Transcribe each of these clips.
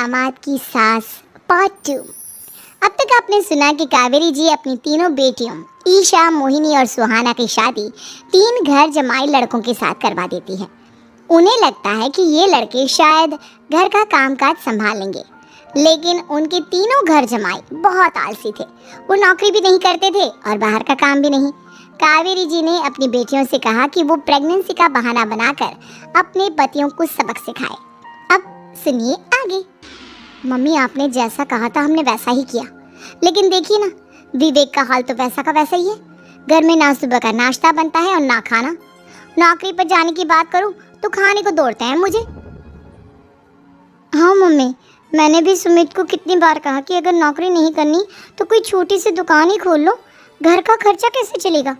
दामाद की सास पार्ट 2। अब तक आपने सुना कि कावेरी जी अपनी तीनों बेटियों ईशा, मोहिनी और सुहाना की शादी 3 घर जमाई लड़कों के साथ करवा देती है। उन्हें लगता है कि ये लड़के शायद घर का कामकाज संभाल लेंगे, लेकिन उनके तीनों घर जमाई बहुत आलसी थे। वो नौकरी भी नहीं करते थे और बाहर का काम भी नहीं। कावेरी जी ने अपनी बेटियों से कहा कि वो प्रेगनेंसी का बहाना बनाकर अपने पतियों को सबक सिखाए। अब सुनिए आगे। मम्मी, आपने जैसा कहा था हमने वैसा ही किया, लेकिन देखिए ना, विवेक का हाल तो वैसा का वैसा ही है। घर में ना सुबह का नाश्ता बनता है और ना खाना। नौकरी पर जाने की बात करूं तो खाने को दौड़ते हैं मुझे। हाँ मम्मी, मैंने भी सुमित को कितनी बार कहा कि अगर नौकरी नहीं करनी तो कोई छोटी सी दुकान ही खोल लो, घर का खर्चा कैसे चलेगा।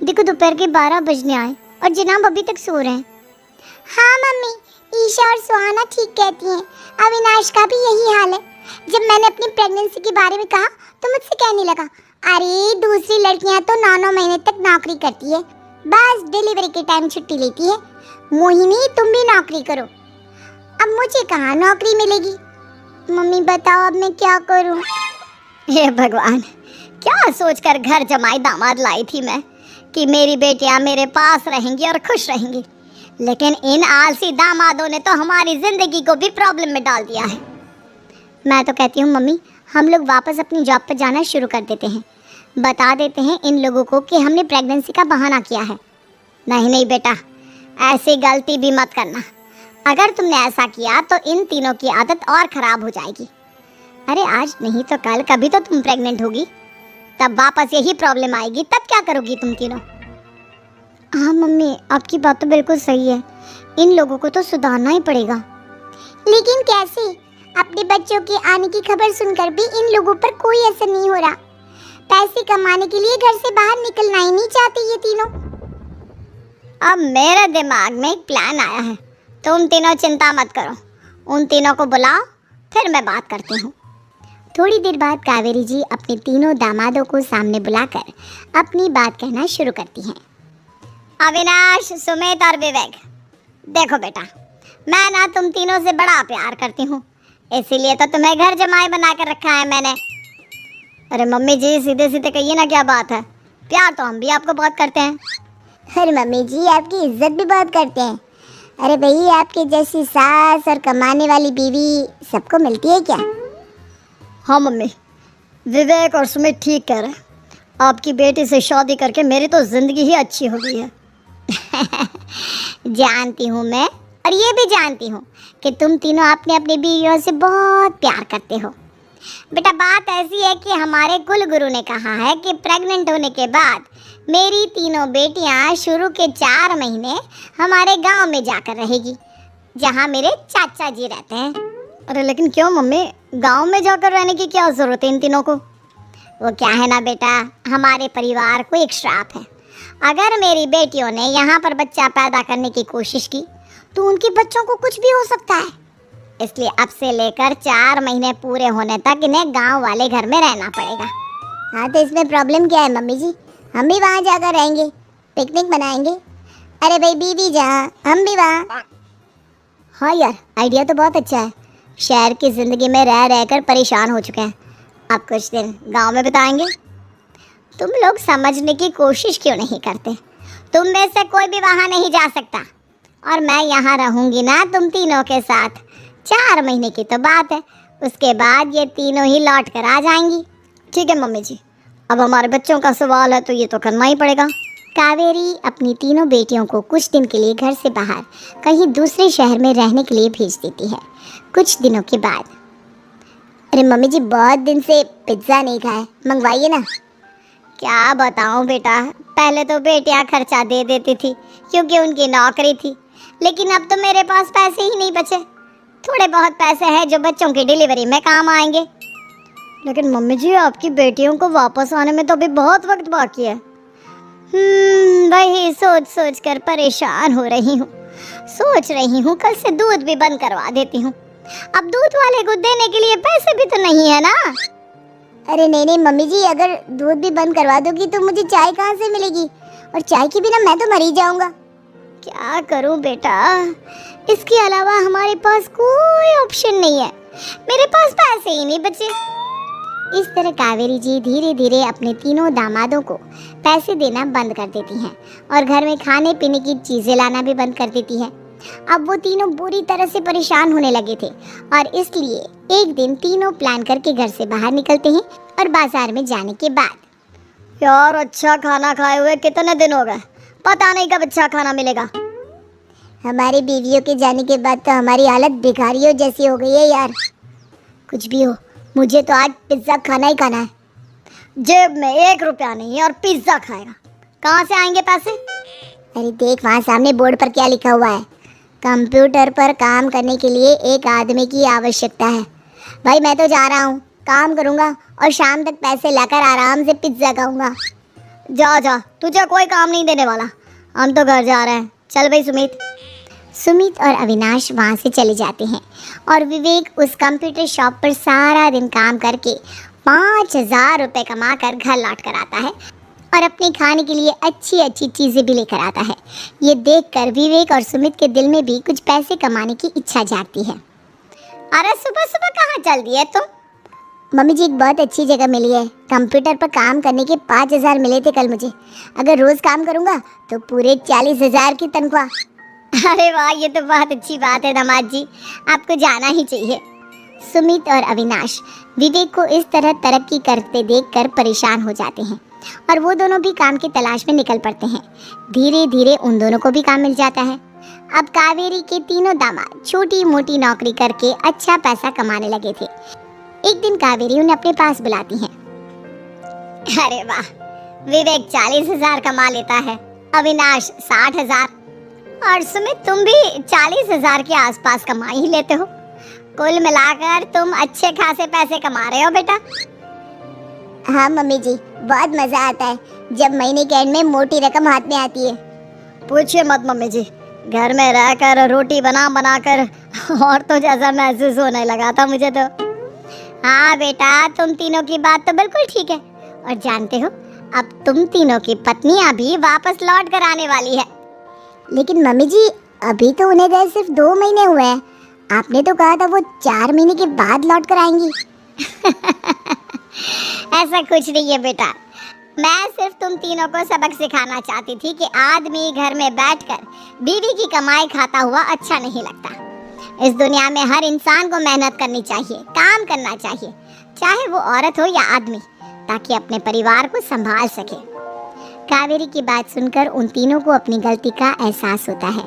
देखो दोपहर के 12 बजने आए और जनाब अभी तक सो रहे हैं। हाँ मम्मी, ईशा और सुहाना ठीक कहती हैं। अविनाश का भी यही हाल है। जब मैंने अपनी प्रेगनेंसी के बारे में कहा तो मुझसे कहने लगा, अरे दूसरी लड़कियां तो 9-9 महीने तक नौकरी करती है, बस डिलीवरी के टाइम छुट्टी लेती है। मोहिनी, तुम भी नौकरी करो। अब मुझे कहाँ नौकरी मिलेगी। मम्मी बताओ अब मैं क्या करूँ। हे भगवान, क्या सोचकर घर जमाई दामाद लाई थी मैं कि मेरी बेटियां मेरे पास रहेंगी और खुश रहेंगी, लेकिन इन आलसी दामादों ने तो हमारी जिंदगी को भी प्रॉब्लम में डाल दिया है। मैं तो कहती हूँ मम्मी, हम लोग वापस अपनी जॉब पर जाना शुरू कर देते हैं। बता देते हैं इन लोगों को कि हमने प्रेगनेंसी का बहाना किया है। नहीं नहीं बेटा, ऐसी गलती भी मत करना। अगर तुमने ऐसा किया तो इन तीनों की आदत और ख़राब हो जाएगी। अरे आज नहीं तो कल कभी तो तुम प्रेग्नेंट होगी, तब वापस यही प्रॉब्लम आएगी। तब क्या करोगी तुम तीनों। हाँ मम्मी, आपकी बात तो बिल्कुल सही है। इन लोगों को तो सुधारना ही पड़ेगा। लेकिन कैसे? अपने बच्चों के आने की खबर सुनकर भी इन लोगों पर कोई असर नहीं हो रहा। पैसे कमाने के लिए घर से बाहर निकलना ही नहीं चाहते ये तीनों। अब मेरे दिमाग में एक प्लान आया है। तुम तीनों चिंता मत करो, उन तीनों को बुलाओ, फिर मैं बात करती हूँ। थोड़ी देर बाद कावेरी जी अपने तीनों दामादों को सामने बुलाकर अपनी बात कहना शुरू करती हैं। अविनाश, सुमित और विवेक, देखो बेटा, मैं ना तुम तीनों से बड़ा प्यार करती हूँ, इसीलिए तो तुम्हें घर जमाई बना कर रखा है मैंने। अरे मम्मी जी, सीधे सीधे कहिए ना, क्या बात है। प्यार तो हम भी आपको बहुत करते हैं। अरे मम्मी जी, आपकी इज्जत भी बहुत करते हैं। अरे भाई, आपके जैसी सास और कमाने वाली बीवी सबको मिलती है क्या। हाँ मम्मी, विवेक और सुमित ठीक कह रहे हैं। आपकी बेटी से शादी करके मेरी तो ज़िंदगी ही अच्छी हो गई है। जानती हूँ मैं, और ये भी जानती हूँ कि तुम तीनों अपने अपनी बीवियों से बहुत प्यार करते हो। बेटा, बात ऐसी है कि हमारे कुल गुरु ने कहा है कि प्रेग्नेंट होने के बाद मेरी तीनों बेटियाँ शुरू के 4 महीने हमारे गांव में जाकर रहेगी, जहाँ मेरे चाचा जी रहते हैं। अरे लेकिन क्यों मम्मी, गांव में जाकर रहने की क्या ज़रूरत है इन तीनों को। वो क्या है ना बेटा, हमारे परिवार को एक श्राप है। अगर मेरी बेटियों ने यहाँ पर बच्चा पैदा करने की कोशिश की तो उनके बच्चों को कुछ भी हो सकता है। इसलिए अब से लेकर 4 महीने पूरे होने तक इन्हें गांव वाले घर में रहना पड़ेगा। हाँ तो इसमें प्रॉब्लम क्या है मम्मी जी, हम भी वहाँ जाकर रहेंगे, पिकनिक मनाएंगे। अरे भाई, बीवी जहाँ हम भी वहाँ। हाँ यार, आइडिया तो बहुत अच्छा है। शहर की ज़िंदगी में रह रहकर परेशान हो चुके हैं, अब कुछ दिन गांव में बिताएंगे। तुम लोग समझने की कोशिश क्यों नहीं करते। तुम में से कोई भी वहाँ नहीं जा सकता, और मैं यहाँ रहूँगी ना तुम तीनों के साथ। 4 महीने की तो बात है, उसके बाद ये तीनों ही लौट कर आ जाएंगी। ठीक है मम्मी जी, अब हमारे बच्चों का सवाल है तो ये तो करना ही पड़ेगा। कावेरी अपनी तीनों बेटियों को कुछ दिन के लिए घर से बाहर कहीं दूसरे शहर में रहने के लिए भेज देती है। कुछ दिनों के बाद, अरे मम्मी जी, बहुत दिन से पिज्ज़ा नहीं खाए, मंगवाइए ना। क्या बताऊं बेटा, पहले तो बेटियां खर्चा दे देती थी क्योंकि उनकी नौकरी थी, लेकिन अब तो मेरे पास पैसे ही नहीं बचे। थोड़े बहुत पैसे हैं जो बच्चों की डिलीवरी में काम आएंगे। लेकिन मम्मी जी, आपकी बेटियों को वापस आने में तो अभी बहुत वक्त बाकी है। वही सोच सोच कर परेशान हो रही हूँ। सोच रही हूँ कल से दूध भी बंद करवा देती हूँ। अब दूध वाले को देने के लिए पैसे भी तो नहीं है ना। अरे नहीं नहीं मम्मी जी, अगर दूध भी बंद करवा दोगी तो मुझे चाय कहाँ से मिलेगी, और चाय के बिना मैं तो मर ही जाऊंगा। क्या करूं बेटा, इसके अलावा हमारे पास कोई ऑप्शन नहीं है। मेरे पास पैसे ही नहीं बचे। इस तरह कावेरी जी धीरे धीरे अपने तीनों दामादों को पैसे देना बंद कर देती हैं और घर में खाने पीने की चीज़ें लाना भी बंद कर देती है। अब वो तीनों बुरी तरह से परेशान होने लगे थे और इसलिए एक दिन तीनों प्लान करके घर से बाहर निकलते हैं और बाजार में जाने के बाद यार अच्छा खाना खाए हुए कितने दिन हो गए, पता नहीं कब अच्छा खाना मिलेगा। हमारी बीवियों के जाने के बाद तो हमारी हालत भिखारियों जैसी हो गई है यार। कुछ भी हो, मुझे तो आज पिज्ज़ा खाना ही खाना है। जेब में 1 रुपया नहीं और पिज्ज़ा खाएगा, कहाँ से आएंगे पैसे? अरे देख वहाँ सामने बोर्ड पर क्या लिखा हुआ है, कंप्यूटर पर काम करने के लिए एक आदमी की आवश्यकता है। भाई मैं तो जा रहा हूँ, काम करूँगा और शाम तक पैसे लाकर आराम से पिज्ज़ा खाऊंगा। जा जा, तुझे कोई काम नहीं देने वाला, हम तो घर जा रहे हैं। चल भाई सुमित। सुमित और अविनाश वहाँ से चले जाते हैं और विवेक उस कंप्यूटर शॉप पर सारा दिन काम करके 5,000 रुपये कमा कर घर लौट कर आता है और अपने खाने के लिए अच्छी अच्छी चीज़ें भी लेकर आता है। ये देखकर विवेक और सुमित के दिल में भी कुछ पैसे कमाने की इच्छा जागती है। अरे सुबह सुबह कहाँ चल दी है तुम? मम्मी जी एक बहुत अच्छी जगह मिली है, कंप्यूटर पर काम करने के 5,000 मिले थे कल मुझे। अगर रोज़ काम करूँगा तो पूरे 40,000 की तनख्वाह। अरे वाह, ये तो बहुत अच्छी बात है दामाद जी, आपको जाना ही चाहिए। सुमित और अविनाश विवेक को इस तरह तरक्की करते देखकर परेशान हो जाते हैं और वो दोनों भी काम की तलाश में निकल पड़ते हैं। धीरे धीरे उन दोनों को भी काम मिल जाता है। अब कावेरी के तीनों दामाद छोटी मोटी नौकरी करके अच्छा पैसा कमाने लगे थे। एक दिन कावेरी उन्हें अपने पास बुलाती है। अरे वाह, विवेक 40,000 कमा लेता है, अविनाश 60,000 और सुमित तुम भी 40,000 के आसपास कमा ही लेते हो। कुल मिलाकर तुम अच्छे खासे पैसे कमा रहे हो बेटा। हाँ मम्मी जी, बहुत मज़ा आता है जब महीने के एंड में मोटी रकम हाथ में आती है। पूछिए मत मम्मी जी, घर में रहकर रोटी बना बना कर और तो जैसा महसूस होने लगा था मुझे तो। हाँ बेटा, तुम तीनों की बात तो बिल्कुल ठीक है और जानते हो अब तुम तीनों की पत्नियां भी वापस लौट कर आने वाली है। लेकिन मम्मी जी अभी तो उन्हें गए सिर्फ 2 महीने हुए हैं, आपने तो कहा था वो 4 महीने के बाद लौट कर आएंगी। ऐसा कुछ नहीं है बेटा, मैं सिर्फ तुम तीनों को सबक सिखाना चाहती थी कि आदमी घर में बैठकर बीवी की कमाई खाता हुआ अच्छा नहीं लगता। इस दुनिया में हर इंसान को मेहनत करनी चाहिए, काम करना चाहिए, चाहे वो औरत हो या आदमी, ताकि अपने परिवार को संभाल सके। कावेरी की बात सुनकर उन तीनों को अपनी गलती का एहसास होता है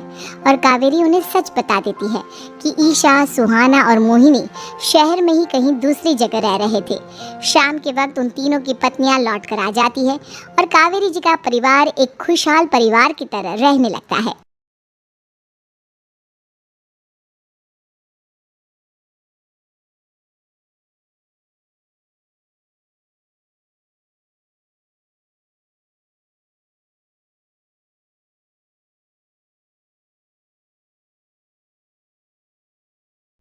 और कावेरी उन्हें सच बता देती है कि ईशा, सुहाना और मोहिनी शहर में ही कहीं दूसरी जगह रह रहे थे। शाम के वक्त उन तीनों की पत्नियां लौट कर आ जाती है और कावेरी जी का परिवार एक खुशहाल परिवार की तरह रहने लगता है।